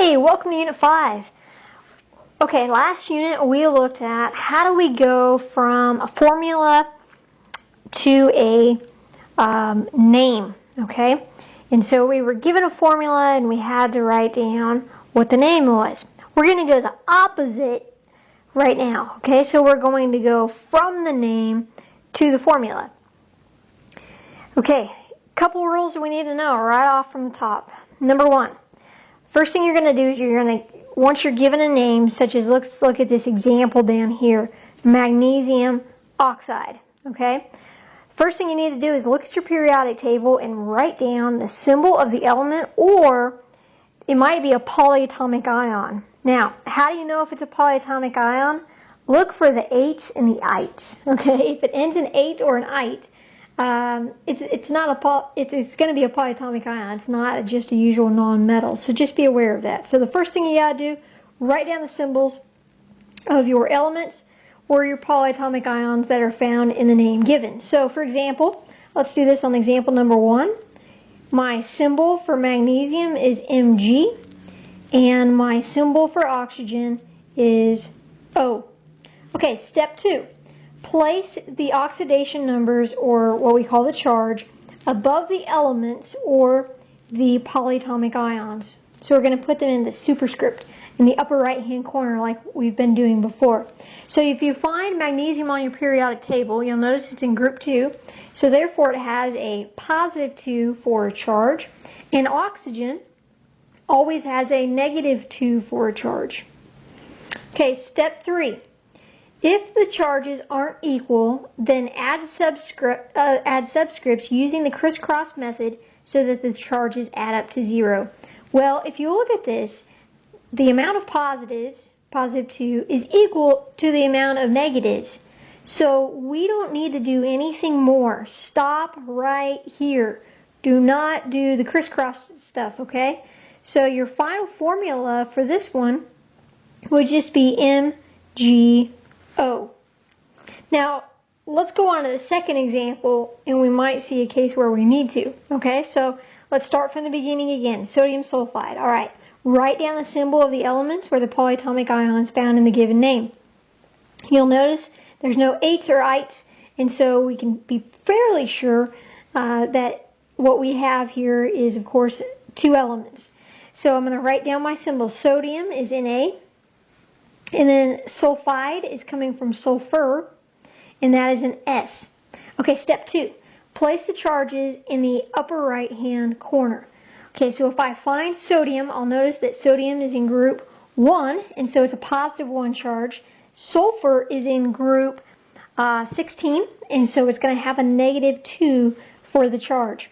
Hey, welcome to Unit 5. Okay, last unit we looked at how do we go from a formula to a name, okay? And so we were given a formula and we had to write down what the name was. We're going to go the opposite right now, okay? So we're going to go from the name to the formula. Okay, couple rules that we need to know right off from the top. Number one. First thing you're going to do is once you're given a name, such as, let's look at this example down here, magnesium oxide, okay? First thing you need to do is look at your periodic table and write down the symbol of the element, or it might be a polyatomic ion. Now, how do you know if it's a polyatomic ion? Look for the eights and the ites, okay? If it ends in eight or an ite, it's going to be a polyatomic ion. It's not just a usual non-metal, so just be aware of that. So the first thing you got to do, write down the symbols of your elements or your polyatomic ions that are found in the name given. So for example, let's do this on example number 1. My symbol for magnesium is Mg, and my symbol for oxygen is O. Okay, step 2. Place the oxidation numbers, or what we call the charge, above the elements or the polyatomic ions. So we're going to put them in the superscript in the upper right hand corner like we've been doing before. So if you find magnesium on your periodic table, you'll notice it's in group 2. So therefore it has a positive 2 for a charge. And oxygen always has a negative 2 for a charge. Okay, step 3. If the charges aren't equal, then add subscripts using the crisscross method so that the charges add up to 0. Well, if you look at this, the amount of positives, positive 2, is equal to the amount of negatives. So we don't need to do anything more. Stop right here. Do not do the crisscross stuff, okay? So your final formula for this one would just be MgO. Now, let's go on to the second example, and we might see a case where we need to. Okay, so let's start from the beginning again. Sodium sulfide. All right, write down the symbol of the elements or the polyatomic ions found in the given name. You'll notice there's no eights or ites, and so we can be fairly sure that what we have here is, of course, 2 elements. So I'm going to write down my symbol. Sodium is Na. And then sulfide is coming from sulfur, and that is an S. Okay, step 2. Place the charges in the upper right hand corner. Okay, so if I find sodium, I'll notice that sodium is in group 1, and so it's a positive 1 charge. Sulfur is in group 16, and so it's going to have a negative 2 for the charge.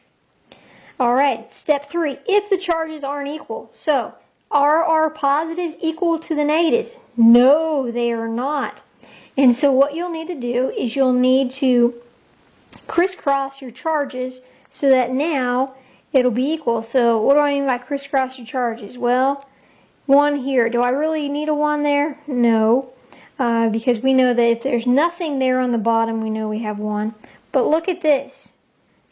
Alright, step 3. If the charges aren't equal, so are our positives equal to the negatives? No, they are not. And so what you'll need to do is you'll need to crisscross your charges so that now it'll be equal. So what do I mean by crisscross your charges? Well, 1 here. Do I really need a 1 there? No, because we know that if there's nothing there on the bottom, we know we have 1. But look at this.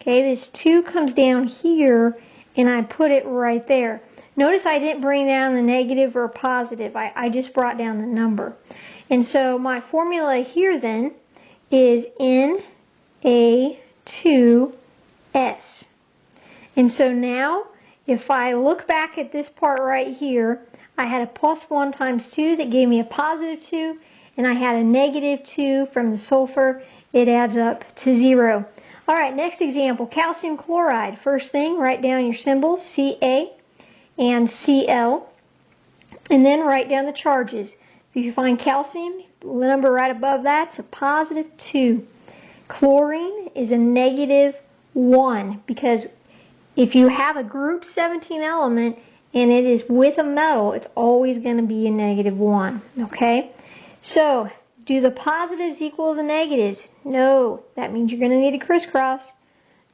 Okay, this 2 comes down here, and I put it right there. Notice I didn't bring down the negative or positive. I just brought down the number. And so my formula here then is Na2S. And so now if I look back at this part right here, I had a plus 1 times 2 that gave me a positive 2, and I had a negative 2 from the sulfur. It adds up to 0. All right, next example, calcium chloride. First thing, write down your symbols, Ca and Cl, and then write down the charges. If you find calcium, the number right above that's a positive 2. Chlorine is a negative 1, because if you have a group 17 element and it is with a metal, it's always going to be a negative 1. Okay, so do the positives equal the negatives? No, that means you're going to need a crisscross.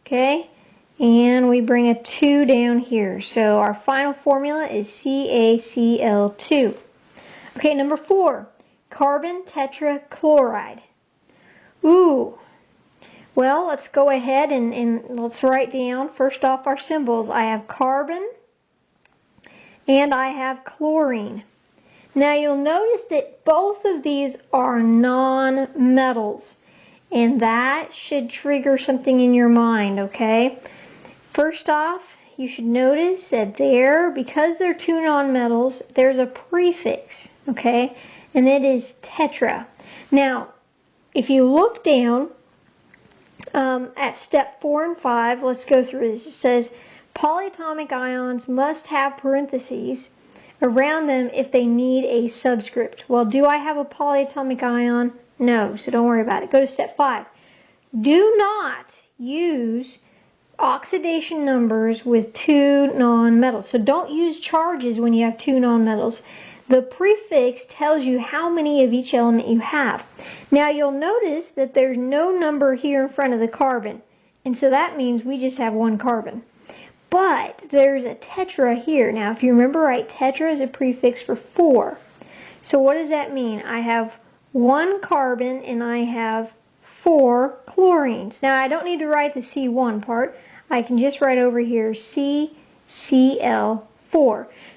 Okay, and we bring a 2 down here. So our final formula is CaCl2. Okay, number 4, carbon tetrachloride. Ooh, well, let's go ahead and let's write down first off our symbols. I have carbon, and I have chlorine. Now you'll notice that both of these are non-metals, and that should trigger something in your mind, okay? First off, you should notice that because they're two non-metals, there's a prefix, okay? And it is tetra. Now, if you look down at step 4 and 5, let's go through this. It says, polyatomic ions must have parentheses around them if they need a subscript. Well, do I have a polyatomic ion? No, so don't worry about it. Go to step 5. Do not use oxidation numbers with two nonmetals. So don't use charges when you have two nonmetals. The prefix tells you how many of each element you have. Now you'll notice that there's no number here in front of the carbon, and so that means we just have one carbon. But there's a tetra here. Now if you remember right, tetra is a prefix for 4. So what does that mean? I have one carbon and I have 4 chlorines. Now I don't need to write the C1 part. I can just write over here CCl4.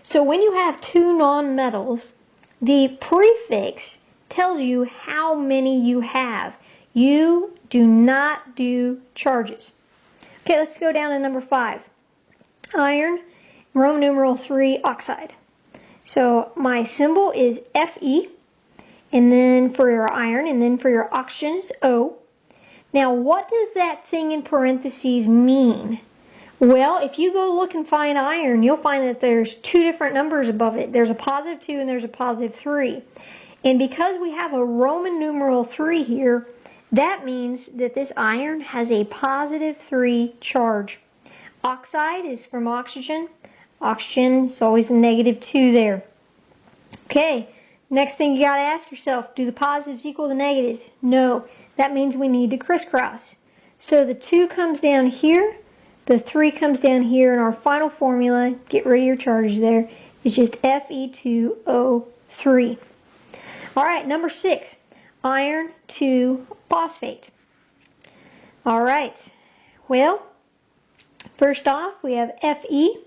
So when you have two nonmetals, the prefix tells you how many you have. You do not do charges. Okay, let's go down to number 5. Iron, Roman numeral 3, oxide. So my symbol is Fe, and then for your iron, and then for your oxygen is O. Now what does that thing in parentheses mean? Well, if you go look and find iron, you'll find that there's two different numbers above it. There's a positive 2 and there's a positive 3. And because we have a Roman numeral 3 here, that means that this iron has a positive 3 charge. Oxide is from oxygen. Oxygen is always a negative 2 there. Okay, next thing you got to ask yourself, do the positives equal the negatives? No, that means we need to crisscross. So the 2 comes down here, the 3 comes down here, and our final formula, get rid of your charges there, is just Fe2O3. Alright, number 6, iron to phosphate. Alright, well, first off, we have Fe,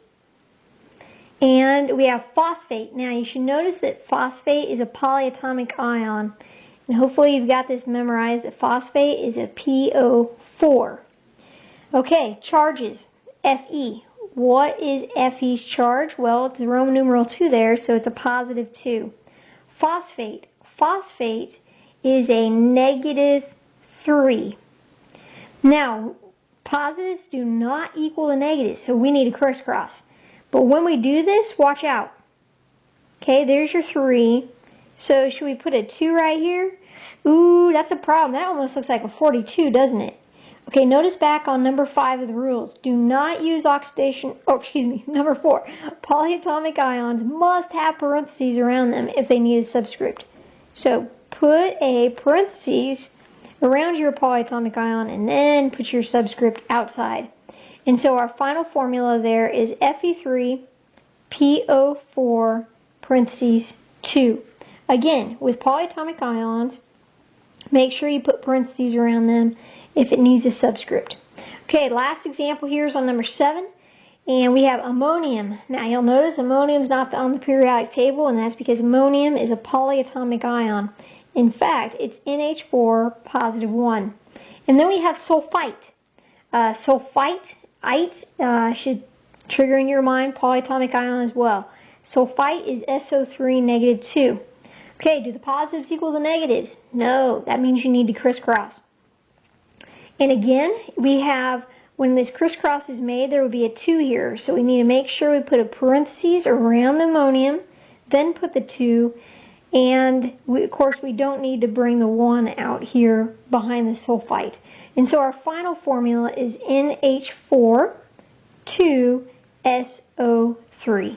and we have phosphate. Now you should notice that phosphate is a polyatomic ion, and hopefully you've got this memorized, that phosphate is a PO4. Okay, charges, Fe. What is Fe's charge? Well, it's the Roman numeral 2 there, so it's a positive 2. Phosphate. Phosphate is a negative 3. Now, positives do not equal the negatives, so we need to crisscross. But when we do this, watch out. Okay, there's your 3. So should we put a 2 right here? Ooh, that's a problem. That almost looks like a 42, doesn't it? Okay, notice back on number 5 of the rules. Do not use number 4. Polyatomic ions must have parentheses around them if they need a subscript. So put a parentheses around your polyatomic ion and then put your subscript outside. And so our final formula there is Fe3PO4 parentheses 2. Again, with polyatomic ions, make sure you put parentheses around them if it needs a subscript. Okay, last example here is on number 7, and we have ammonium. Now you'll notice ammonium is not on the periodic table, and that's because ammonium is a polyatomic ion. In fact, it's NH4 positive 1. And then we have sulfite. Sulfite should trigger in your mind polyatomic ion as well. Sulfite is SO3 negative 2. Okay, do the positives equal the negatives? No, that means you need to crisscross. And again, we have, when this crisscross is made, there will be a 2 here. So we need to make sure we put a parentheses around the ammonium, then put the 2, and of course we don't need to bring the 1 out here behind the sulfite. And so our final formula is NH4 2SO3.